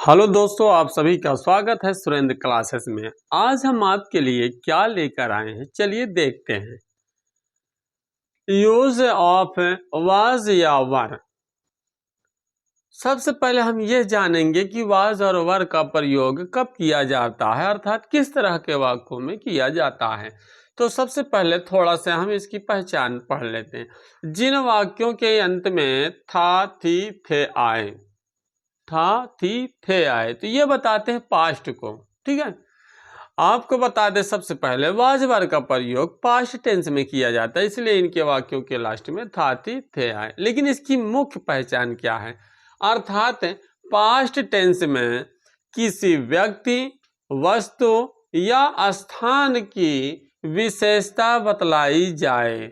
Hello दोस्तों, आप सभी का स्वागत है सुरेंद्र क्लासेस में। आज हम आपके लिए क्या लेकर आए हैं, चलिए देखते हैं। यूज ऑफ वाज या वर। सबसे पहले हम यह जानेंगे कि वाज और वर का प्रयोग कब किया जाता है, अर्थात किस तरह के वाक्यों में किया जाता है। तो सबसे पहले थोड़ा सा हम इसकी पहचान पढ़ लेते हैं। जिन वाक्यों के अंत में था, थी, थे आए, था, थी, थे आए, तो ये बताते हैं पास्ट को। ठीक है, आपको बता दें सबसे पहले वाज वर का प्रयोग पास्ट टेंस में किया जाता है, इसलिए इनके वाक्यों के लास्ट में था, थी, थे आए। लेकिन इसकी मुख्य पहचान क्या है, अर्थात पास्ट टेंस में किसी व्यक्ति, वस्तु या स्थान की विशेषता बतलाई जाए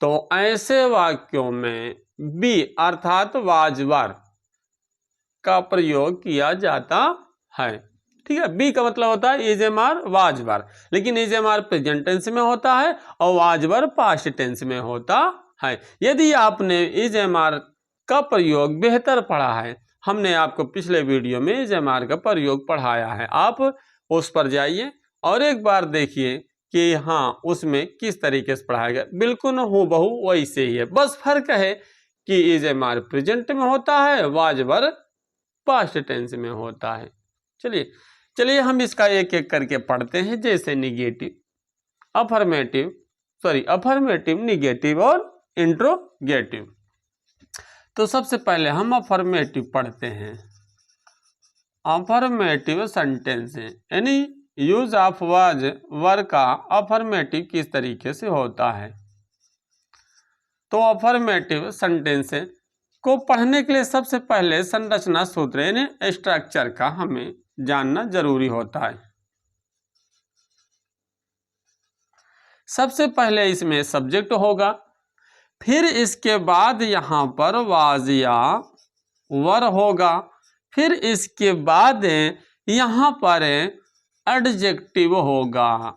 तो ऐसे वाक्यों में बी अर्थात वाज वर का प्रयोग किया जाता है। ठीक है, बी का मतलब होता है is am are was were, लेकिन is am are present tense में होता है और वाज वर पास्ट टेंस में होता है। यदि आपने इज एम आर का प्रयोग बेहतर पढ़ा है, हमने आपको पिछले वीडियो में इज एम आर का प्रयोग पढ़ाया है, आप उस पर जाइए और एक बार देखिए कि हाँ उसमें किस तरीके से पढ़ाया गया। बिल्कुल हूबहू वैसे ही है, बस फर्क है कि इज एम आर प्रेजेंट में होता है, वाज वर पास्ट टेंस में होता है। चलिए हम इसका एक एक करके पढ़ते हैं, जैसे निगेटिव, अफर्मेटिव, निगेटिव और इंट्रोगेटिव। तो सबसे पहले हम अफर्मेटिव पढ़ते हैं। अफर्मेटिव सेंटेंस यानी यूज ऑफ वाज वर का अफर्मेटिव किस तरीके से होता है। तो अफर्मेटिव सेंटेंस को पढ़ने के लिए सबसे पहले संरचना सूत्र यानी स्ट्रक्चर का हमें जानना जरूरी होता है। सबसे पहले इसमें सब्जेक्ट होगा, फिर इसके बाद यहां पर वाज या वर होगा, फिर इसके बाद यहां पर एडजेक्टिव होगा,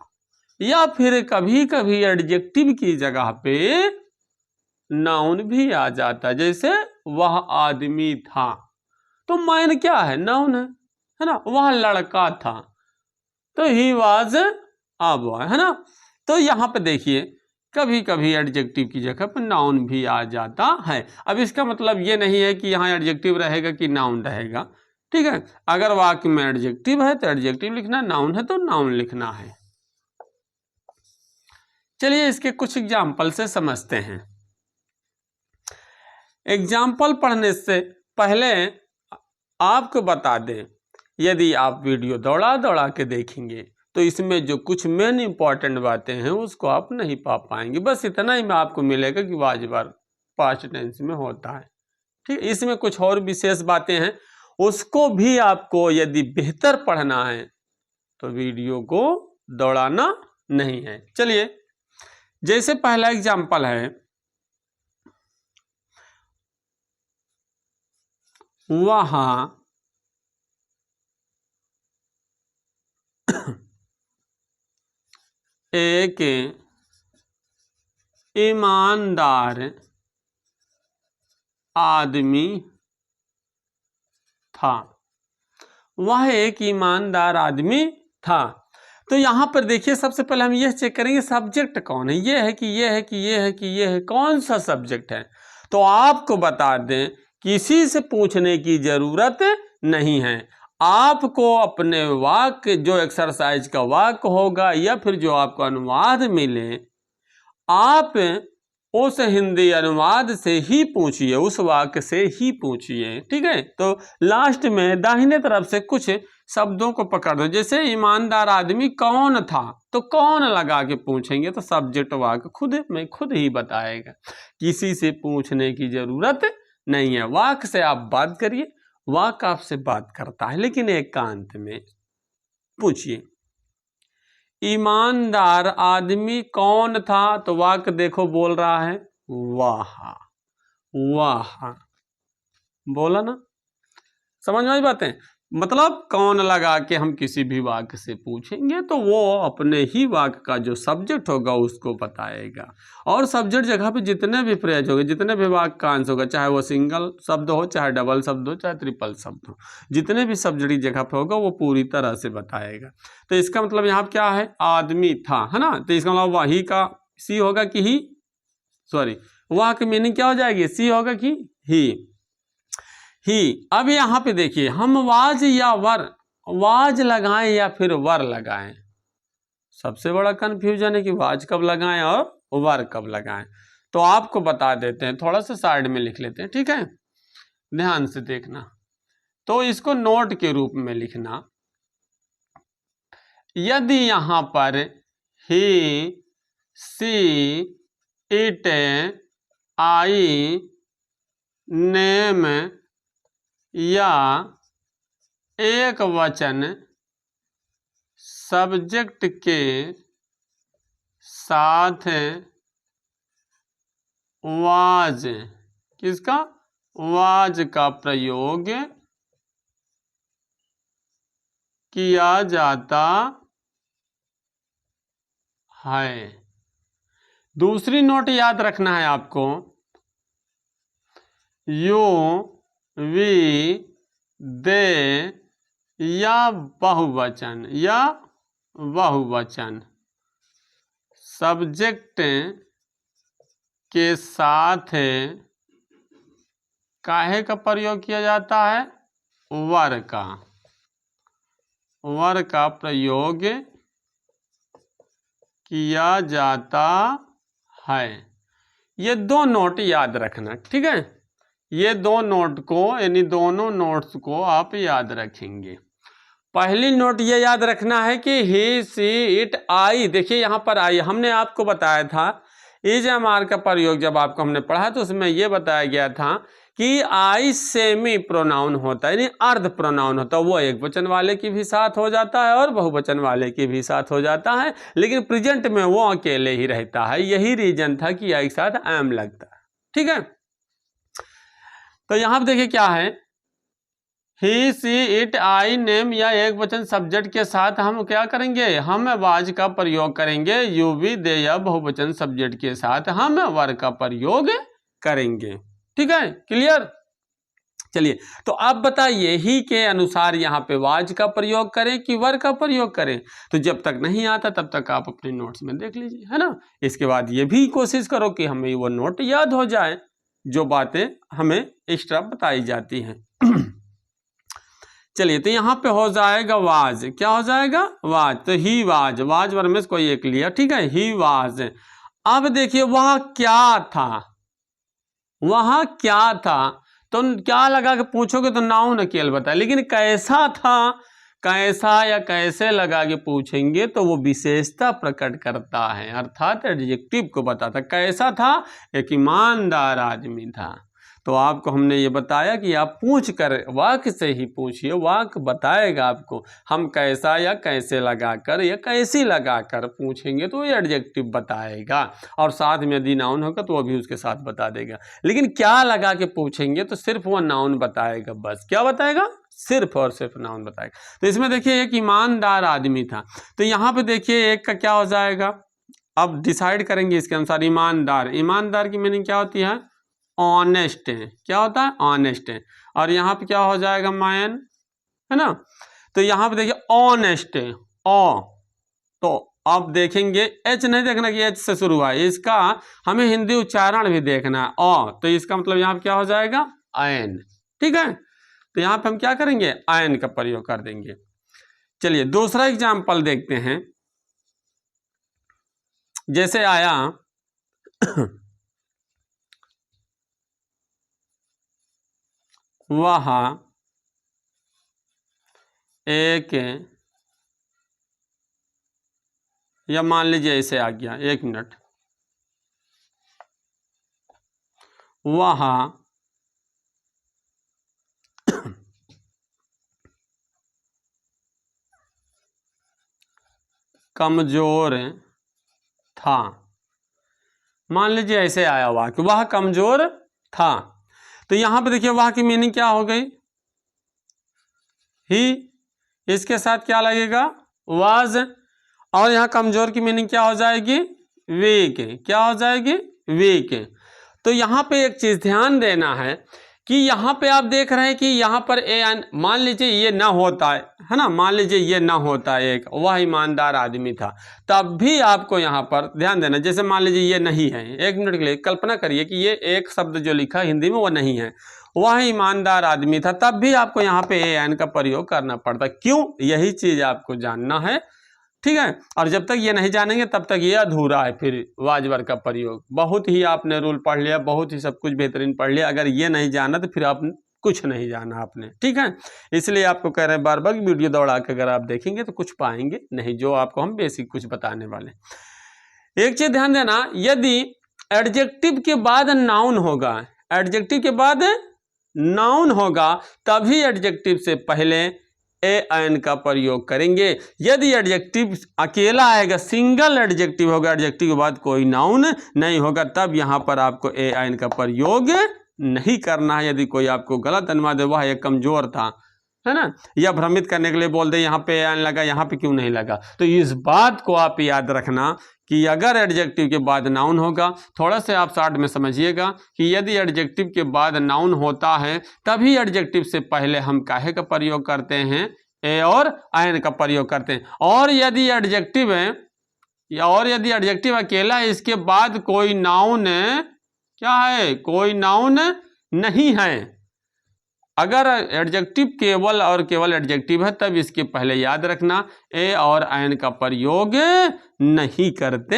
या फिर कभी कभी एडजेक्टिव की जगह पे नाउन भी आ जाता है। जैसे वह आदमी था, तो मैन क्या है, नाउन है ना। वह लड़का था, तो ही वाज अ बॉय, है ना। तो यहाँ पे देखिए कभी कभी एडजेक्टिव की जगह पर नाउन भी आ जाता है। अब इसका मतलब ये नहीं है कि यहाँ एडजेक्टिव रहेगा कि नाउन रहेगा। ठीक है, अगर वाक्य में एडजेक्टिव है तो एडजेक्टिव लिखना, नाउन है तो नाउन लिखना है। चलिए इसके कुछ एग्जाम्पल से समझते हैं। एग्जाम्पल पढ़ने से पहले आपको बता दें, यदि आप वीडियो दौड़ा के देखेंगे तो इसमें जो कुछ मेन इंपॉर्टेंट बातें हैं उसको आप नहीं पा पाएंगे। बस इतना ही में आपको मिलेगा कि वाज वर पास्ट टेंस में होता है। ठीक, इसमें कुछ और विशेष बातें हैं, उसको भी आपको यदि बेहतर पढ़ना है तो वीडियो को दौड़ाना नहीं है। चलिए जैसे पहला एग्जाम्पल है, वहां एक ईमानदार आदमी था। वह एक ईमानदार आदमी था। तो यहां पर देखिए सबसे पहले हम यह चेक करेंगे सब्जेक्ट कौन है। यह है कि यह है कि यह है कि यह है, कौन सा सब्जेक्ट है। तो आपको बता दें किसी से पूछने की जरूरत नहीं है। आपको अपने वाक्य जो एक्सरसाइज का वाक्य होगा या फिर जो आपको अनुवाद मिले, आप उस हिंदी अनुवाद से ही पूछिए, उस वाक्य से ही पूछिए। ठीक है, तो लास्ट में दाहिने तरफ से कुछ शब्दों को पकड़ दो। जैसे ईमानदार आदमी कौन था, तो कौन लगा के पूछेंगे तो सब्जेक्ट वाक्य खुद ही बताएगा, किसी से पूछने की जरूरत नहीं है। वाक्य से आप बात करिए, वाक्य आपसे बात करता है, लेकिन एकांत में पूछिए। ईमानदार आदमी कौन था, तो वाक्य देखो बोल रहा है वाह, वाह, बोला ना। समझ में आई बातें। मतलब कौन लगा के हम किसी भी वाक्य से पूछेंगे तो वो अपने ही वाक्य का जो सब्जेक्ट होगा उसको बताएगा। और सब्जेक्ट जगह पे जितने भी प्रयोग होंगे, जितने भी वाक्यांश होगा, चाहे वो सिंगल शब्द हो, चाहे डबल शब्द हो, चाहे ट्रिपल शब्द हो, जितने भी सब्जेक्ट की जगह पे होगा वो पूरी तरह से बताएगा। तो इसका मतलब यहाँ पे क्या है, आदमी था, है ना। तो इसका मतलब वही का सी होगा कि ही, सॉरी वह की मीनिंग क्या हो जाएगी, सी होगा कि ही। अब यहाँ पे देखिए, हम वाज या वर, वाज लगाएं या फिर वर लगाएं, सबसे बड़ा कंफ्यूजन है कि वाज कब लगाएं और वर कब लगाएं। तो आपको बता देते हैं, थोड़ा सा साइड में लिख लेते हैं, ठीक है, ध्यान से देखना। तो इसको नोट के रूप में लिखना, यदि यहां पर ही, सी, इट, आई, नेम या एक वचन सब्जेक्ट के साथ वाज, किसका, वाज का प्रयोग किया जाता है। दूसरी नोट याद रखना है आपको, यू, वी, दे या बहुवचन, या बहुवचन सब्जेक्ट के साथ काहे का प्रयोग किया जाता है, वर का, वर का प्रयोग किया जाता है। ये दो नोट याद रखना, ठीक है, ये दो नोट को, यानी दोनों नोट्स को आप याद रखेंगे। पहली नोट ये याद रखना है कि ही, सी, इट, आई, देखिए यहाँ पर आई, हमने आपको बताया था इज एम आर का प्रयोग जब आपको हमने पढ़ा तो उसमें यह बताया गया था कि आई सेमी प्रोनाउन होता है, यानी अर्ध प्रोनाउन होता है, वो एक वचन वाले की भी साथ हो जाता है और बहुवचन वाले की भी साथ हो जाता है, लेकिन प्रेजेंट में वो अकेले ही रहता है। यही रीजन था कि आई के साथ एम लगता है, ठीक है। तो यहां पर देखिए क्या है, ही, सी, इट, आई, नेम या एक वचन सब्जेक्ट के साथ हम क्या करेंगे, हम वाज का प्रयोग करेंगे। यू, वी, दे या बहुवचन सब्जेक्ट के साथ हम वर का प्रयोग करेंगे, ठीक है, क्लियर। चलिए, तो आप बताइए ही के अनुसार यहाँ पे वाज का प्रयोग करें कि वर का प्रयोग करें। तो जब तक नहीं आता तब तक आप अपने नोट्स में देख लीजिए, है ना। इसके बाद ये भी कोशिश करो कि हमें वो नोट याद हो जाए जो बातें हमें एक्स्ट्रा बताई जाती हैं। चलिए, तो यहाँ पे हो जाएगा वाज, क्या हो जाएगा, वाज। तो ही वाज, वाज वर में कोई एक लिया, ठीक है, ही वाज। अब देखिए वह क्या था, वह क्या था, तो क्या लगा के पूछोगे तो नाउन अकेले बताए, लेकिन कैसा था, कैसा या कैसे लगा के पूछेंगे तो वो विशेषता प्रकट करता है, अर्थात एडजेक्टिव को बताता। कैसा था, एक ईमानदार आदमी था। तो आपको हमने ये बताया कि आप पूछ कर, वाक्य से ही पूछिए, वाक्य बताएगा आपको। हम कैसा या कैसे लगाकर या कैसी लगाकर पूछेंगे तो ये एडजेक्टिव बताएगा, और साथ में यदि नाउन होगा तो वो भी उसके साथ बता देगा। लेकिन क्या लगा के पूछेंगे तो सिर्फ वो नाउन बताएगा, बस क्या बताएगा, सिर्फ और सिर्फ नाउन बताएगा। तो इसमें देखिए एक ईमानदार आदमी था, तो यहाँ पे देखिए एक का क्या हो जाएगा, अब डिसाइड करेंगे इसके अनुसार। ईमानदार, ईमानदार की मीनिंग क्या होती है, ऑनेस्ट है, क्या होता है, ऑनेस्ट है। और यहाँ पे क्या हो जाएगा, मैन, है ना। तो यहाँ पे देखिए ऑनेस्ट है, ओ, तो अब देखेंगे एच नहीं देखना कि एच से शुरू हुआ है, इसका हमें हिंदी उच्चारण भी देखना है, ओ, तो इसका मतलब यहाँ पे क्या हो जाएगा, आयन, ठीक है। तो यहाँ पे हम क्या करेंगे, आयन का प्रयोग कर देंगे। चलिए दूसरा एग्जाम्पल देखते हैं, जैसे आया वह एक, या मान लीजिए ऐसे आ गया, एक मिनट, वह कमजोर था, मान लीजिए ऐसे आया हुआ कि वह कमजोर था। तो यहां पे देखिए वह की मीनिंग क्या हो गई, ही, इसके साथ क्या लगेगा, वाज, और यहाँ कमजोर की मीनिंग क्या हो जाएगी, वीक। क्या हो जाएगी, वीक। तो यहाँ पे एक चीज ध्यान देना है कि यहाँ पे आप देख रहे हैं कि यहाँ पर मान लीजिए ये ना होता है ना, मान लीजिए ये ना होता है, एक वह ईमानदार आदमी था, तब भी आपको यहाँ पर ध्यान देना। जैसे मान लीजिए ये नहीं है, एक मिनट के लिए कल्पना करिए कि ये एक शब्द जो लिखा हिंदी में वो नहीं है, वह ईमानदार आदमी था, तब भी आपको यहाँ पे एन का प्रयोग करना पड़ता। क्यों, यही चीज आपको जानना है, ठीक है। और जब तक ये नहीं जानेंगे तब तक ये अधूरा है फिर वाजवर का प्रयोग। बहुत ही आपने रूल पढ़ लिया, बहुत ही सब कुछ बेहतरीन पढ़ लिया, अगर ये नहीं जाना तो फिर आप कुछ नहीं जाना आपने, ठीक है। इसलिए आपको कह रहे हैं बार बार वीडियो दौड़ा के अगर आप देखेंगे तो कुछ पाएंगे नहीं, जो आपको हम बेसिक कुछ बताने वाले। एक चीज ध्यान देना, यदि एडजेक्टिव के बाद नाउन होगा, एडजेक्टिव के बाद नाउन होगा, तभी एडजेक्टिव से पहले एन का प्रयोग करेंगे। यदि एडजेक्टिव अकेला आएगा, सिंगल एडजेक्टिव होगा, एडजेक्टिव के बाद कोई नाउन नहीं होगा, तब यहाँ पर आपको एन का प्रयोग नहीं करना है। यदि कोई आपको गलत अनुवाद है, वह एक कमजोर था, है ना, या भ्रमित करने के लिए बोल दे यहाँ पे एन लगा, यहाँ पे क्यों नहीं लगा, तो इस बात को आप याद रखना कि अगर एडजेक्टिव के बाद नाउन होगा, थोड़ा से आप शॉर्ट में समझिएगा कि यदि एडजेक्टिव के बाद नाउन होता है तभी एडजेक्टिव से पहले हम काहे का प्रयोग करते हैं, ए और एन का प्रयोग करते हैं। और यदि एडजेक्टिव है, और यदि एडजेक्टिव अकेला है, इसके बाद कोई नाउन क्या है, कोई नाउन नहीं है, अगर एडजेक्टिव केवल और केवल एडजेक्टिव है, तब इसके पहले याद रखना ए और एन का प्रयोग नहीं करते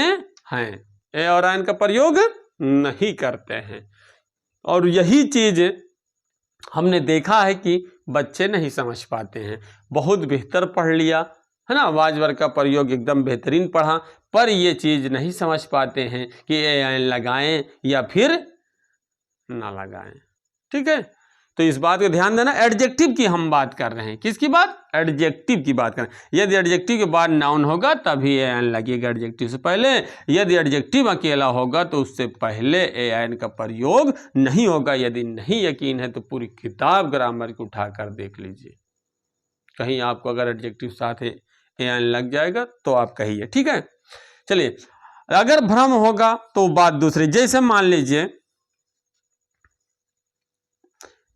हैं, ए और एन का प्रयोग नहीं करते हैं। और यही चीज हमने देखा है कि बच्चे नहीं समझ पाते हैं। बहुत बेहतर पढ़ लिया है ना, वाजवर का प्रयोग एकदम बेहतरीन पढ़ा, पर ये चीज नहीं समझ पाते हैं कि ए एन लगाएं या फिर ना लगाएं, ठीक है। तो इस बात को ध्यान देना, एडजेक्टिव की हम बात कर रहे हैं, किसकी बात, एडजेक्टिव की बात कर रहे हैं। यदि एडजेक्टिव के बाद नाउन होगा तभी एन लगेगा एडजेक्टिव से पहले, यदि एडजेक्टिव अकेला होगा तो उससे पहले एन का प्रयोग नहीं होगा। यदि नहीं यकीन है तो पूरी किताब ग्रामर की उठा कर देख लीजिए, कहीं आपको अगर एडजेक्टिव साथ एन लग जाएगा तो आप कहिए, ठीक है। चलिए, अगर भ्रम होगा तो बात दूसरी, जैसे मान लीजिए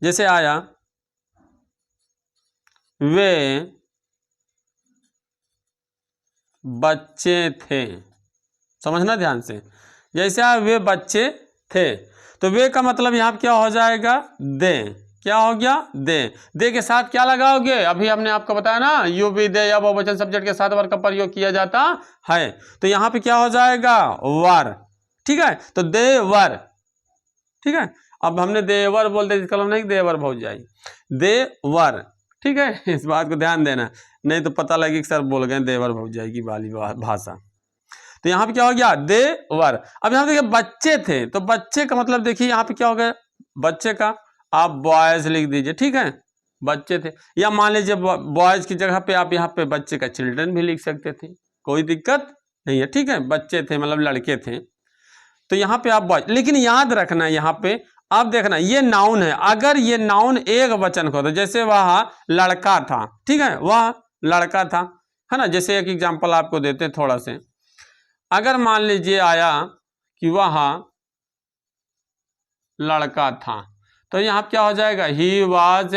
जैसे आया वे बच्चे थे, समझना ध्यान से, जैसे आया वे बच्चे थे, तो वे का मतलब यहाँ क्या हो जाएगा, दे। क्या हो गया, दे के साथ क्या लगाओगे, अभी हमने आपको बताया ना, यू बी दे या बहुवचन सब्जेक्ट के साथ वर का प्रयोग किया जाता है, तो यहाँ पे क्या हो जाएगा, वर, ठीक है। तो दे वर, ठीक है। अब हमने देवर बोल दे, कलम नहीं देवर भौज जाए, देवर, ठीक है। इस बात को ध्यान देना, नहीं तो पता लगे कि सर बोल गए देवर भौज जाएगी वाली भाषा। तो यहाँ पे क्या हो गया, देवर। अब यहाँ देखिए बच्चे थे, तो बच्चे का मतलब देखिए यहाँ पे क्या हो गया, बच्चे का आप बॉयज लिख दीजिए, ठीक है, बच्चे थे। या मान लीजिए बॉयज की जगह पे आप यहाँ पे बच्चे का चिल्ड्रन भी लिख सकते थे, कोई दिक्कत नहीं है, ठीक है। बच्चे थे मतलब लड़के थे, तो यहाँ पे आप बॉयज, लेकिन याद रखना यहाँ पे आप देखना ये नाउन है, अगर ये नाउन एक वचन को, तो जैसे वह लड़का था, ठीक है, वह लड़का था, है ना। जैसे एक एग्जांपल आपको देते हैं थोड़ा से, अगर मान लीजिए आया कि वह लड़का था, तो यहाँ क्या हो जाएगा, ही वाज।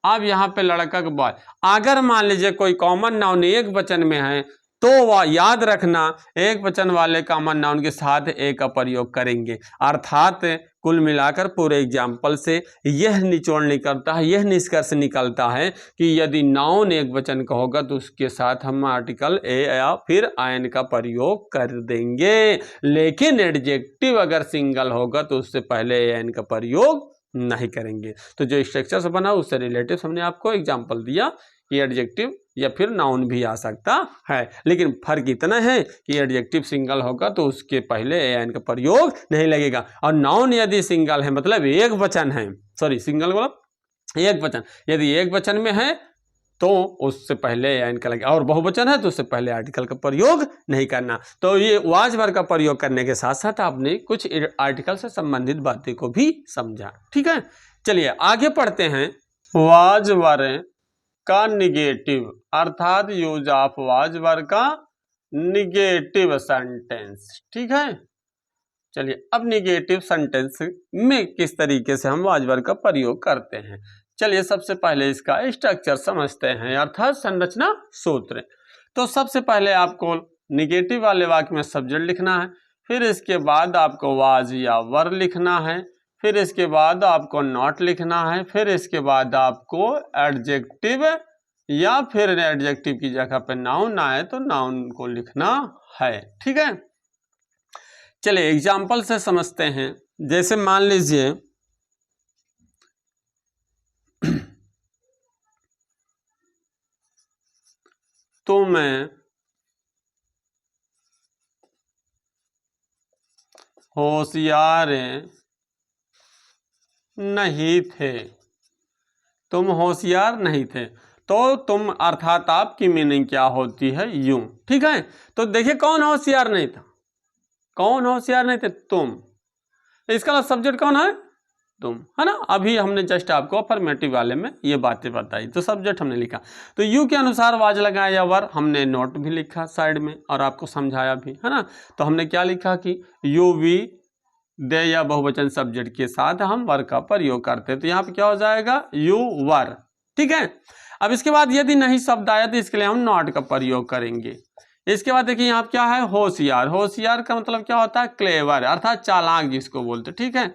अब यहाँ पे लड़का का बॉय, अगर मान लीजिए कोई कॉमन नाउन एक वचन में है, तो वह याद रखना एक वचन वाले कॉमन नाउन के साथ ए का प्रयोग करेंगे। अर्थात कुल मिलाकर पूरे एग्जाम्पल से यह निचोड़ निकलता है, यह निष्कर्ष निकलता है कि यदि नाउन एक वचन का होगा तो उसके साथ हम आर्टिकल ए या फिर आयन का प्रयोग कर देंगे, लेकिन एडजेक्टिव अगर सिंगल होगा तो उससे पहले ए एन का प्रयोग नहीं करेंगे। तो जो स्ट्रक्चर से बना उससे रिलेटिव हमने आपको एग्जाम्पल दिया कि एडजेक्टिव या फिर नाउन भी आ सकता है, लेकिन फर्क इतना है कि एडजेक्टिव सिंगल होगा तो उसके पहले एन का प्रयोग नहीं लगेगा, और नाउन यदि सिंगल है मतलब एक वचन है, सॉरी सिंगल मतलब एक वचन, यदि एक वचन में है तो उससे पहले एन का लगेगा, और बहुवचन है तो उससे पहले आर्टिकल का प्रयोग नहीं करना। तो ये वाज वर का प्रयोग करने के साथ साथ आपने कुछ आर्टिकल से संबंधित बातें को भी समझा, ठीक है। चलिए आगे पढ़ते हैं, वाज वर का निगेटिव, अर्थात यूज ऑफ वाज वर्ब का निगेटिव सेंटेंस। ठीक है, चलिए अब निगेटिव सेंटेंस में किस तरीके से हम वाज वर्ब का प्रयोग करते हैं, चलिए सबसे पहले इसका स्ट्रक्चर समझते हैं, अर्थात संरचना सूत्र। तो सबसे पहले आपको निगेटिव वाले वाक्य में सब्जेक्ट लिखना है, फिर इसके बाद आपको वाज या वर लिखना है, फिर इसके बाद आपको नॉट लिखना है, फिर इसके बाद आपको एडजेक्टिव या फिर एडजेक्टिव की जगह पे नाउन आए तो नाउन को लिखना है। ठीक है, चलिए एग्जाम्पल से समझते हैं। जैसे मान लीजिए तुम्हें होशियार नहीं थे, तुम होशियार नहीं थे, तो तुम अर्थात आपकी मीनिंग क्या होती है, यूं। ठीक है, तो देखिए कौन होशियार नहीं था, कौन होशियार नहीं थे, तुम। इसका सब्जेक्ट कौन है, तुम, है ना। अभी हमने जस्ट आपको अफर्मेटिव वाले में ये बातें बताई, तो सब्जेक्ट हमने लिखा, तो यू के अनुसार वाज लगाया या वर, हमने नोट भी लिखा साइड में और आपको समझाया भी, है ना। तो हमने क्या लिखा कि यू वी दे या बहुवचन सब्जेक्ट के साथ हम वर का प्रयोग करते हैं, तो यहाँ पे क्या हो जाएगा, यू वर। ठीक है, अब इसके बाद यदि नहीं शब्द आया तो इसके लिए हम नॉट का प्रयोग करेंगे। इसके बाद देखिए यहाँ क्या है, होशियार। होशियार का मतलब क्या होता है, क्लेवर, अर्थात चालाक जिसको बोलते। ठीक है,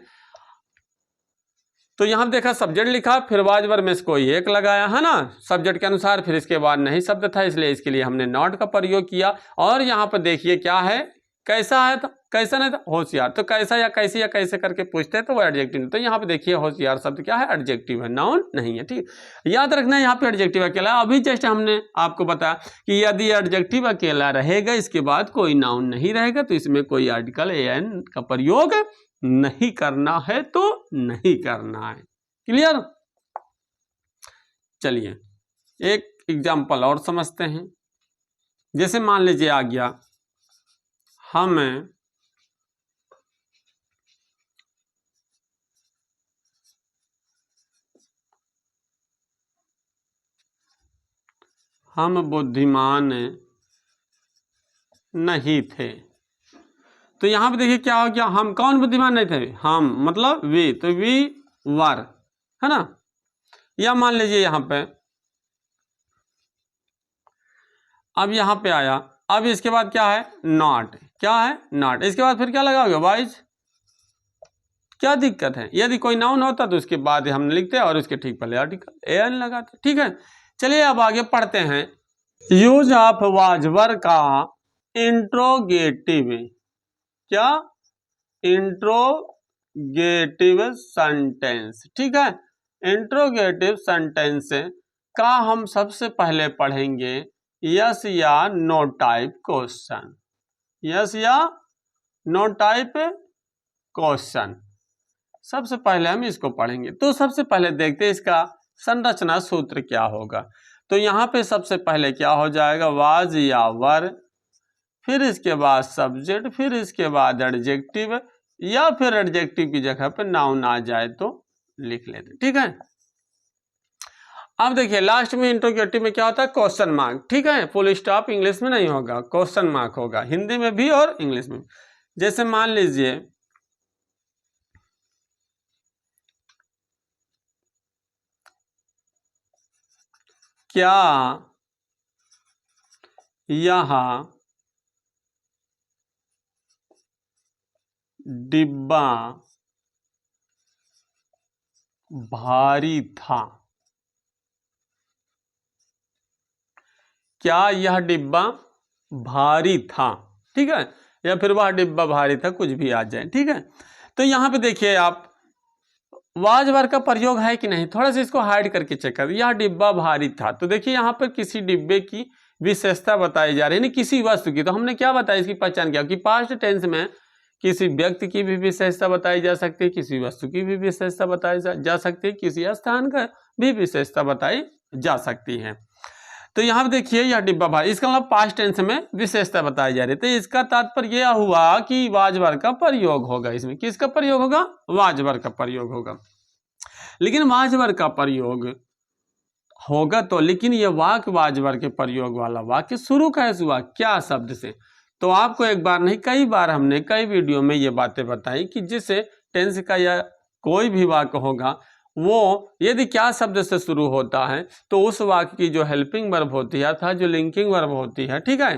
तो यहां देखा सब्जेक्ट लिखा, फिर वाज वर्ब में इसको एक लगाया, है ना, सब्जेक्ट के अनुसार, फिर इसके बाद नहीं शब्द था इसलिए इसके लिए हमने नॉट का प्रयोग किया। और यहाँ पर देखिए क्या है, कैसा है, तो कैसा नहीं था, होशियार। तो कैसा या कैसी या कैसे करके पूछते हैं तो वो एडजेक्टिव, तो यहाँ पे देखिए होशियार शब्द क्या है, एडजेक्टिव है, नाउन नहीं है। ठीक, याद रखना है यहाँ पे एडजेक्टिव अकेला। अभी जस्ट हमने आपको बताया कि यदि एडजेक्टिव अकेला रहेगा, इसके बाद कोई नाउन नहीं रहेगा, तो इसमें कोई आर्टिकल एन का प्रयोग नहीं करना है, तो नहीं करना है। क्लियर, चलिए एक एग्जाम्पल और समझते हैं। जैसे मान लीजिए आ गया, हम बुद्धिमान नहीं थे, तो यहां पे देखिए क्या हो गया, हम कौन बुद्धिमान नहीं थे, हम मतलब वी, तो वी वर, है ना। या मान लीजिए यहां पे, अब यहां पे आया, अब इसके बाद क्या है, नॉट, क्या है, नॉट। इसके बाद फिर क्या लगाओगे, वाइज। क्या दिक्कत है, यदि कोई नाउन होता तो उसके बाद हमने लिखते और उसके ठीक पहले आर्टिकल एन लगाते। ठीक है, चलिए अब आगे पढ़ते हैं। यूज ऑफ वाज वर्ब का इंट्रोगेटिव, क्या, इंट्रोगेटिव सेंटेंस। ठीक है, इंट्रोगेटिव सेंटेंस का हम सबसे पहले पढ़ेंगे यस या नो टाइप क्वेश्चन, यस या नो टाइप क्वेश्चन, सबसे पहले हम इसको पढ़ेंगे। तो सबसे पहले देखते हैं इसका संरचना सूत्र क्या होगा। तो यहाँ पे सबसे पहले क्या हो जाएगा, वाज या वर, फिर इसके बाद सब्जेक्ट, फिर इसके बाद एडजेक्टिव, या फिर एडजेक्टिव की जगह पे नाउन आ जाए तो लिख लेते। ठीक है, अब देखिए लास्ट में इंट्रोगेटिव में क्या होता है, क्वेश्चन मार्क। ठीक है, फुल स्टॉप इंग्लिश में नहीं होगा, क्वेश्चन मार्क होगा, हिंदी में भी और इंग्लिश में। जैसे मान लीजिए क्या यह डिब्बा भारी था, क्या यह डिब्बा भारी था। ठीक है, या फिर वह डिब्बा भारी था, कुछ भी आ जाए। ठीक है, तो यहां पे देखिए आप वाज वर्ब का प्रयोग है कि नहीं, थोड़ा सा इसको हाइड करके चेक कर। यह डिब्बा भारी था, तो देखिए यहाँ पर किसी डिब्बे की विशेषता बताई जा रही है, किसी वस्तु की। तो हमने क्या बताया, इसकी पहचान क्या कि पास्ट टेंस में किसी व्यक्ति की भी विशेषता बताई जा सकती है, किसी वस्तु की भी विशेषता बताई जा सकती है, किसी स्थान का भी विशेषता बताई जा सकती है। तो यहाँ पे देखिए यह डिब्बा भारी, इसका मतलब पास्ट टेंस में विशेषता बताई जा रही है। तो इसका तात्पर्य यह हुआ कि वाज वर्ब का प्रयोग होगा, इसमें किसका प्रयोग होगा, वाज वर्ब का प्रयोग होगा। लेकिन वाज वर्ब का प्रयोग होगा तो, लेकिन ये वाक्य वाजवर के प्रयोग वाला वाक्य शुरू कैसे हुआ, क्या शब्द से। तो आपको एक बार नहीं कई बार हमने कई वीडियो में ये बातें बताई कि जिससे टेंस का या कोई भी वाक्य होगा वो यदि क्या शब्द से शुरू होता है तो उस वाक्य की जो हेल्पिंग वर्ब होती है अर्थात जो लिंकिंग वर्ब होती है, ठीक है,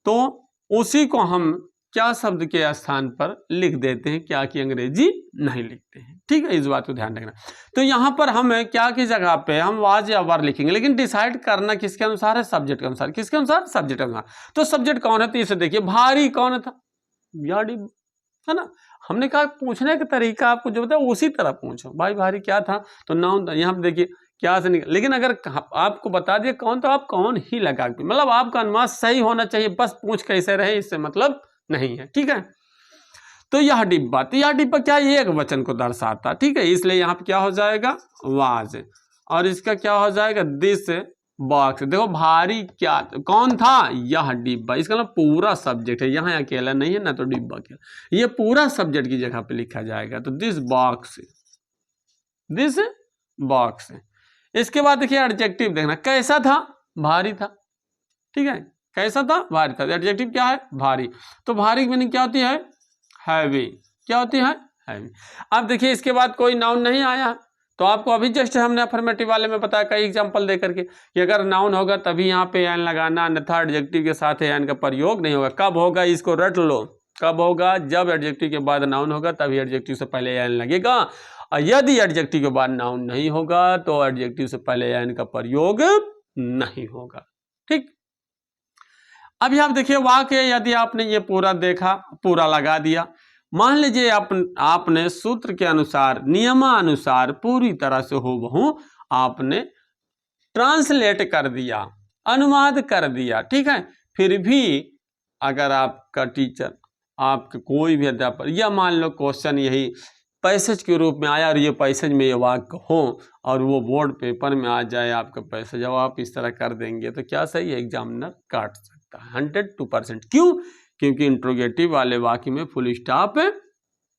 तो उसी को हम क्या शब्द के स्थान पर लिख देते हैं, क्या की अंग्रेजी नहीं लिखते हैं, ठीक है, इस बात को ध्यान रखना। तो यहाँ पर हम क्या की जगह पे हम वाज या वर लिखेंगे, लेकिन डिसाइड करना किसके अनुसार है, सब्जेक्ट के अनुसार। किसके अनुसार, सब्जेक्ट के अनुसार। तो सब्जेक्ट कौन है, तो इसे देखिए भारी कौन था, याडी, है ना। हमने कहा पूछने का तरीका आपको जो बताया उसी तरह पूछो, भाई भारी क्या था, तो नाउन था। यहाँ पे देखिए क्या से निकल, लेकिन अगर आपको बता दिया कौन तो आप कौन ही लगा, मतलब आपका अनुमान सही होना चाहिए, बस पूछ कैसे रहे इससे मतलब नहीं है, ठीक है। तो यह डिब्बा, तो यह डिब्बा क्या एक वचन को दर्शाता, ठीक है, इसलिए यहाँ पे क्या हो जाएगा वाज, और इसका क्या हो जाएगा दिस बॉक्स। देखो भारी क्या कौन था, यह डिब्बा, इसका मतलब पूरा सब्जेक्ट है, यहाँ अकेला नहीं है ना, तो डिब्बा क्या, ये पूरा सब्जेक्ट की जगह पे लिखा जाएगा। तो दिस बॉक्स, दिस बॉक्स। इसके बाद देखिए एडजेक्टिव देखना, कैसा था, भारी था, ठीक है, कैसा था, भारी था। एडजेक्टिव क्या है, भारी। तो भारी की मीनिंग क्या होती है, हैवी। क्या होती है, हैवी। अब देखिए इसके बाद कोई नाउन नहीं आया, तो आपको अभी जस्ट हमने अफर्मेटिव वाले में बताया कई एग्जांपल दे करके कि अगर नाउन होगा तभी यहाँ पे एन लगाना, अन्यथा एडजेक्टिव के साथ एन का प्रयोग नहीं होगा। कब होगा इसको रट लो, कब होगा, जब एडजेक्टिव के बाद नाउन होगा तभी एडजेक्टिव से पहले एन लगेगा, और यदि एडजेक्टिव के बाद नाउन नहीं होगा तो एडजेक्टिव से पहले एन का प्रयोग नहीं होगा, ठीक। अभी आप देखिए वाक्य, यदि आपने ये पूरा देखा, पूरा लगा दिया, मान लीजिए आपने सूत्र के अनुसार नियमानुसार पूरी तरह से हूबहू आपने ट्रांसलेट कर दिया, अनुवाद कर दिया, ठीक है, फिर भी अगर आपका टीचर, आपके कोई भी अध्यापक, या मान लो क्वेश्चन यही पैसेज के रूप में आया और ये पैसेज में ये वाक्य हो और वो बोर्ड पेपर में आ जाए आपका पैसेज, जब आप इस तरह कर देंगे तो क्या सही है, एग्जामिनर काट सकता है 102%। क्यों, क्योंकि इंट्रोगेटिव वाले वाक्य में फुल स्टॉप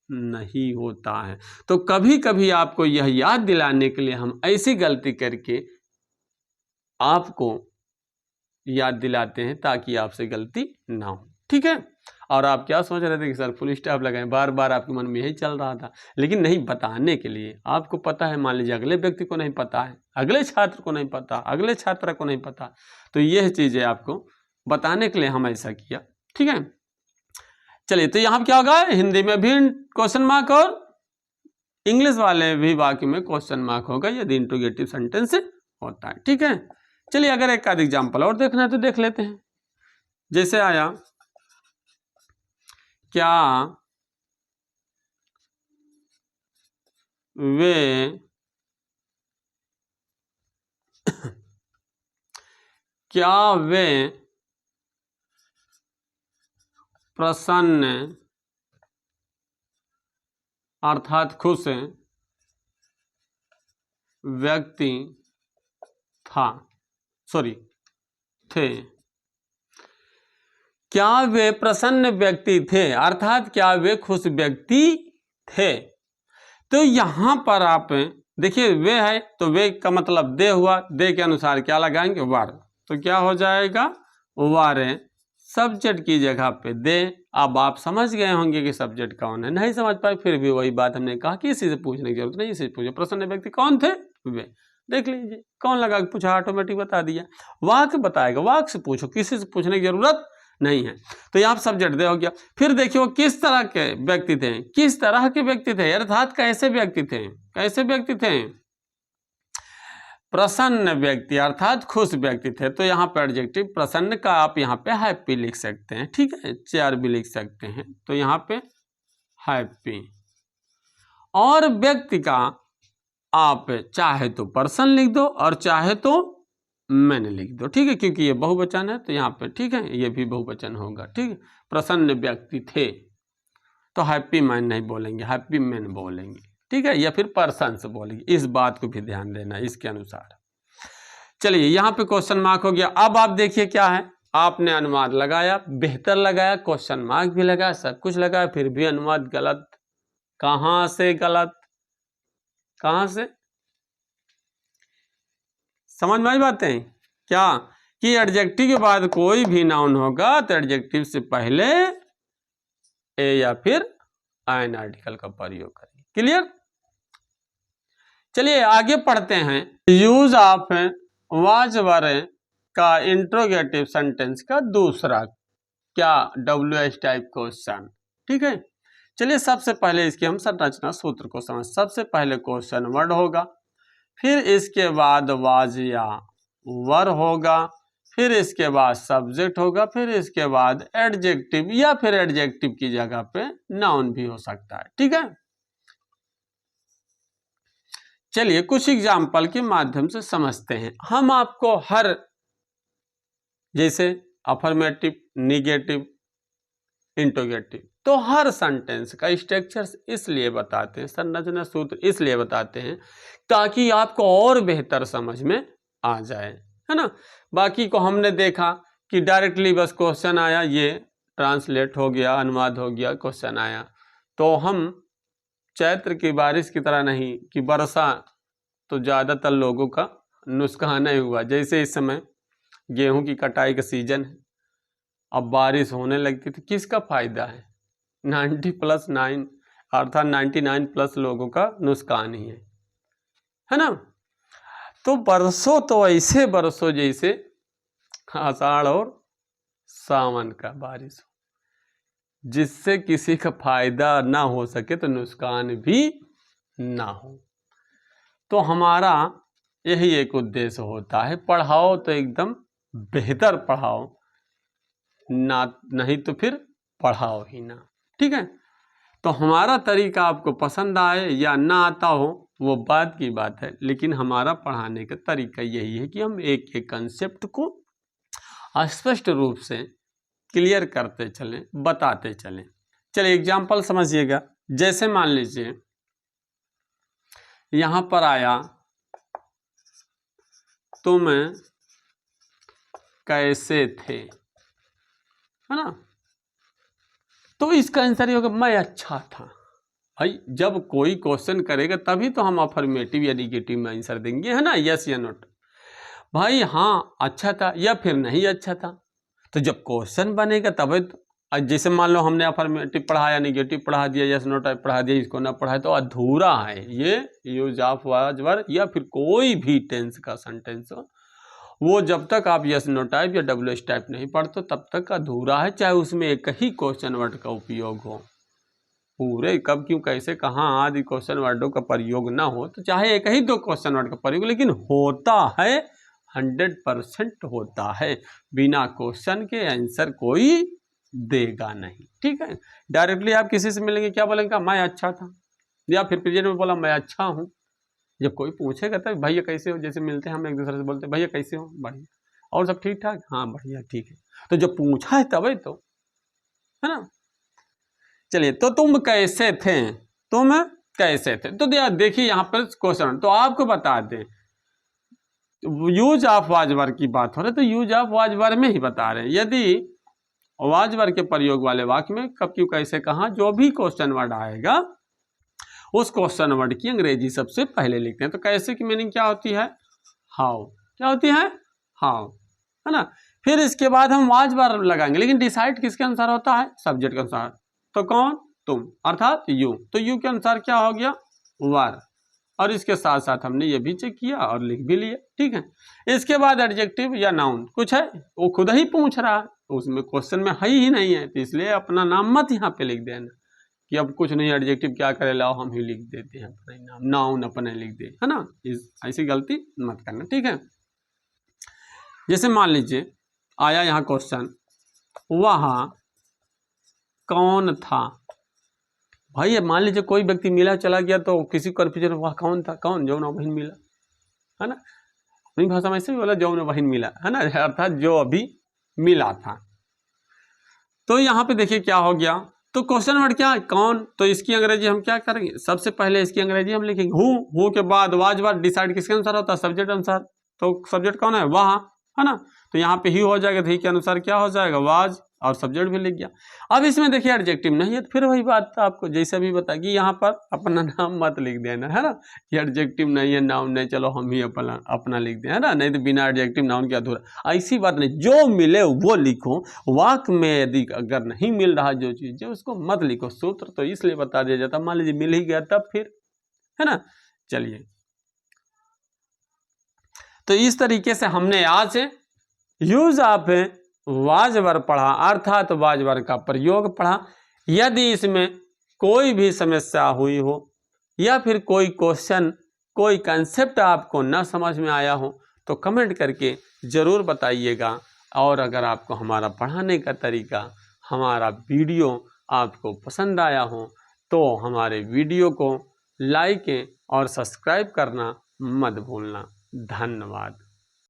नहीं होता है। तो कभी कभी आपको यह याद दिलाने के लिए हम ऐसी गलती करके आपको याद दिलाते हैं ताकि आपसे गलती ना हो, ठीक है। और आप क्या सोच रहे थे कि सर फुल स्टॉप लगाएं, बार बार आपके मन में यही चल रहा था, लेकिन नहीं, बताने के लिए आपको पता है, मान लीजिए अगले व्यक्ति को नहीं पता है, अगले छात्र को नहीं पता, अगले छात्र को नहीं पता, तो यह चीजें आपको बताने के लिए हम ऐसा किया, ठीक है। चलिए, तो यहाँ क्या होगा, हिंदी में भी क्वेश्चन मार्क और इंग्लिश वाले भी वाक्य में क्वेश्चन मार्क होगा यदि इंट्रोगेटिव सेंटेंस होता है, ठीक है। चलिए अगर एक आध एग्जाम्पल और देखना है तो देख लेते हैं। जैसे आया, क्या वे क्या वे प्रसन्न अर्थात खुश व्यक्ति था, सॉरी थे, क्या वे प्रसन्न व्यक्ति थे अर्थात क्या वे खुश व्यक्ति थे। तो यहां पर आप देखिए वे है तो वे का मतलब दे हुआ, दे के अनुसार क्या लगाएंगे, वर, तो क्या हो जाएगा वर, सब्जेक्ट की जगह पे दे। अब आप समझ गए होंगे कि सब्जेक्ट कौन है, नहीं समझ पाए फिर भी वही बात हमने कहा कि इसी से पूछने की जरूरत नहीं, इसी से पूछो प्रसन्न व्यक्ति कौन थे, वे। देख लीजिए कौन लगा के पूछा, ऑटोमेटिक बता दिया, वाक्य बताएगा, वाक्य से पूछो, किसी से पूछने की जरूरत नहीं है। तो यहाँ सब्जेक्ट दे हो गया। फिर देखिए वो किस तरह के व्यक्ति थे, किस तरह के व्यक्ति थे अर्थात कैसे व्यक्ति थे, कैसे व्यक्ति थे, प्रसन्न व्यक्ति अर्थात खुश व्यक्ति थे। तो यहाँ पे एडजेक्टिव प्रसन्न का आप यहाँ पे हैप्पी लिख सकते हैं, ठीक है, चेयर भी लिख सकते हैं, तो यहाँ पे हैप्पी। और व्यक्ति का आप चाहे तो पर्सन लिख दो और चाहे तो मैंने लिख दो, ठीक है, क्योंकि ये बहुवचन है तो यहाँ पे ठीक है ये भी बहुवचन होगा, ठीक है। प्रसन्न व्यक्ति थे तो हैप्पी मैन नहीं बोलेंगे, हैप्पी मैन बोलेंगे, ठीक है, या फिर पर्सन से बोलेंगे, इस बात को भी ध्यान देना इसके अनुसार। चलिए यहाँ पे क्वेश्चन मार्क हो गया। अब आप देखिए क्या है, आपने अनुवाद लगाया, बेहतर लगाया, क्वेश्चन मार्क भी लगाया, सब कुछ लगाया, फिर भी अनुवाद गलत। कहां से गलत, कहां से, समझ में आई बातें क्या, कि एडजेक्टिव के बाद कोई भी नाउन होगा तो एडजेक्टिव से पहले ए या फिर एन आर्टिकल का प्रयोग करें। क्लियर। चलिए आगे पढ़ते हैं। यूज ऑफ वाज वर का इंट्रोगेटिव सेंटेंस का दूसरा क्या WH टाइप क्वेश्चन। ठीक है, चलिए सबसे पहले इसके हम संरचना सूत्र को समझ। सबसे पहले क्वेश्चन वर्ड होगा, फिर इसके बाद वाज या वर होगा, फिर इसके बाद सब्जेक्ट होगा, फिर इसके बाद एडजेक्टिव या फिर एडजेक्टिव की जगह पे नाउन भी हो सकता है। ठीक है, चलिए कुछ एग्जाम्पल के माध्यम से समझते हैं। हम आपको हर जैसे अफर्मेटिव, निगेटिव, इंट्रोगेटिव, तो हर सेंटेंस का स्ट्रक्चर इसलिए बताते हैं, संरचना सूत्र इसलिए बताते हैं ताकि आपको और बेहतर समझ में आ जाए, है ना। बाकी को हमने देखा कि डायरेक्टली बस क्वेश्चन आया, ये ट्रांसलेट हो गया, अनुवाद हो गया, क्वेश्चन आया, तो हम चैत्र की बारिश की तरह नहीं कि वर्षा तो ज़्यादातर लोगों का नुकसान ही हुआ। जैसे इस समय गेहूं की कटाई का सीजन है, अब बारिश होने लगती तो किसका फायदा है? 90+9 अर्थात 99+ लोगों का नुकसान ही है ना। तो बरसों तो ऐसे बरसों जैसे आषाढ़ और सावन का बारिश हो, जिससे किसी का फायदा ना हो सके तो नुकसान भी ना हो। तो हमारा यही एक उद्देश्य होता है, पढ़ाओ तो एकदम बेहतर पढ़ाओ, ना नहीं तो फिर पढ़ाओ ही ना। ठीक है, तो हमारा तरीका आपको पसंद आए या ना आता हो वो बात की बात है, लेकिन हमारा पढ़ाने का तरीका यही है कि हम एक एक कंसेप्ट को स्पष्ट रूप से क्लियर करते चलें, बताते चलें। चलिए एग्जाम्पल समझिएगा। जैसे मान लीजिए यहां पर आया, तुम कैसे थे, है ना, तो इसका आंसर ये होगा मैं अच्छा था। भाई जब कोई क्वेश्चन करेगा तभी तो हम अफर्मेटिव या निगेटिव में आंसर देंगे, है ना, यस या नोट। भाई हाँ अच्छा था या फिर नहीं अच्छा था, तो जब क्वेश्चन बनेगा तभी तो। जैसे मान लो हमने अफर्मेटिव पढ़ा या निगेटिव पढ़ा दिया, यस नो टाइप पढ़ा दिया, इसको ना पढ़ाया तो अधूरा है। ये यूज ऑफ वाज वर या फिर कोई भी टेंस का सेंटेंस हो, वो जब तक आप यस नो टाइप या WH टाइप नहीं पढ़ते तब तक अधूरा है, चाहे उसमें एक ही क्वेश्चन वर्ड का उपयोग हो। पूरे कब, क्यों, कैसे, कहाँ आदि क्वेश्चन वर्डों का प्रयोग ना हो, तो चाहे एक ही दो क्वेश्चन वर्ड का प्रयोग, लेकिन होता है 100% होता है। बिना क्वेश्चन के आंसर कोई देगा नहीं। ठीक है, डायरेक्टली आप किसी से मिलेंगे क्या बोलेंगे? मैं अच्छा था, या फिर प्रेजेंट में बोला मैं अच्छा हूँ। जब कोई पूछेगा तब भैया कैसे हो, जैसे मिलते हैं हम एक दूसरे से बोलते हैं भैया कैसे हो, बढ़िया, और सब ठीक ठाक, हाँ बढ़िया ठीक है। तो जब पूछा है तभी तो, है ना। चलिए, तो तुम कैसे थे, तुम कैसे थे, तो देखिए यहाँ पर क्वेश्चन, तो आपको बता दें यूज ऑफ वाज वर की बात हो रही है, तो यूज ऑफ वाज वर में ही बता रहे हैं। यदि वाज वर के प्रयोग वाले वाक्य में कब, क्यों, कैसे, कहाँ जो भी क्वेश्चन वर्ड आएगा उस क्वेश्चन वर्ड की अंग्रेजी सबसे पहले लिखते हैं। तो कैसे की मीनिंग क्या होती है? हाउ। क्या होती है? हाउ, है ना। फिर इसके बाद हम वाज वर लगाएंगे, लेकिन डिसाइड किसके अनुसार होता है? सब्जेक्ट के अनुसार। तो कौन? तुम, अर्थात यू। तो यू के अनुसार क्या हो गया? वर। और इसके साथ साथ हमने ये भी चेक किया और लिख भी लिया। ठीक है, इसके बाद एडजेक्टिव या नाउन कुछ है वो खुद ही पूछ रहा है, उसमें क्वेश्चन में है ही नहीं है, तो इसलिए अपना नाम मत यहाँ पे लिख देना कि अब कुछ नहीं, एडजेक्टिव क्या करे, लाओ हम ही लिख देते हैं अपना नाम, नाउन अपने लिख दे, है ना। ऐसी गलती मत करना। ठीक है, जैसे मान लीजिए आया यहाँ क्वेश्चन, वहाँ कौन था। भाई मान लीजिए कोई व्यक्ति मिला चला गया तो किसी को कन्फ्यूजन, वह कौन था, कौन, जो ना बहन मिला, है ना। अपनी भाषा में ऐसे भी बोला, जो ना बहन मिला, है ना, अर्थात जो अभी मिला था। तो यहाँ पे देखिए क्या हो गया, तो क्वेश्चन वर्ड क्या है? कौन। तो इसकी अंग्रेजी हम क्या करेंगे? सबसे पहले इसकी अंग्रेजी हम लिखेंगे हु के बाद वाज वर, डिसाइड किसके अनुसार होता है? सब्जेक्ट अनुसार। तो सब्जेक्ट कौन है? वहाँ, है ना। तो यहाँ पे ही हो जाएगा, तो ही के अनुसार क्या हो जाएगा? वाज। और सब्जेक्ट भी लिख गया। अब इसमें देखिए एडजेक्टिव नहीं है तो फिर वही बात था आपको जैसे भी बता कि यहाँ पर अपना नाम मत लिख देना, है ना, कि एडजेक्टिव नहीं है, नाउन नहीं, चलो हम ही अपना लिख दें, है ना, नहीं तो बिना एडजेक्टिव नाउन के अधूरा। ऐसी बात नहीं, जो मिले वो लिखो। वाक्य में यदि अगर नहीं मिल रहा जो चीज़ है उसको मत लिखो। सूत्र तो इसलिए बता दिया जाता, मान लीजिए मिल ही गया तब फिर, है ना। चलिए, तो इस तरीके से हमने आज यूज ऑफ वाज वर्ब पढ़ा, अर्थात वाज वर्ब का प्रयोग पढ़ा। यदि इसमें कोई भी समस्या हुई हो या फिर कोई क्वेश्चन, कोई कंसेप्ट आपको न समझ में आया हो तो कमेंट करके ज़रूर बताइएगा। और अगर आपको हमारा पढ़ाने का तरीका, हमारा वीडियो आपको पसंद आया हो तो हमारे वीडियो को लाइक और सब्सक्राइब करना मत भूलना। धन्यवाद।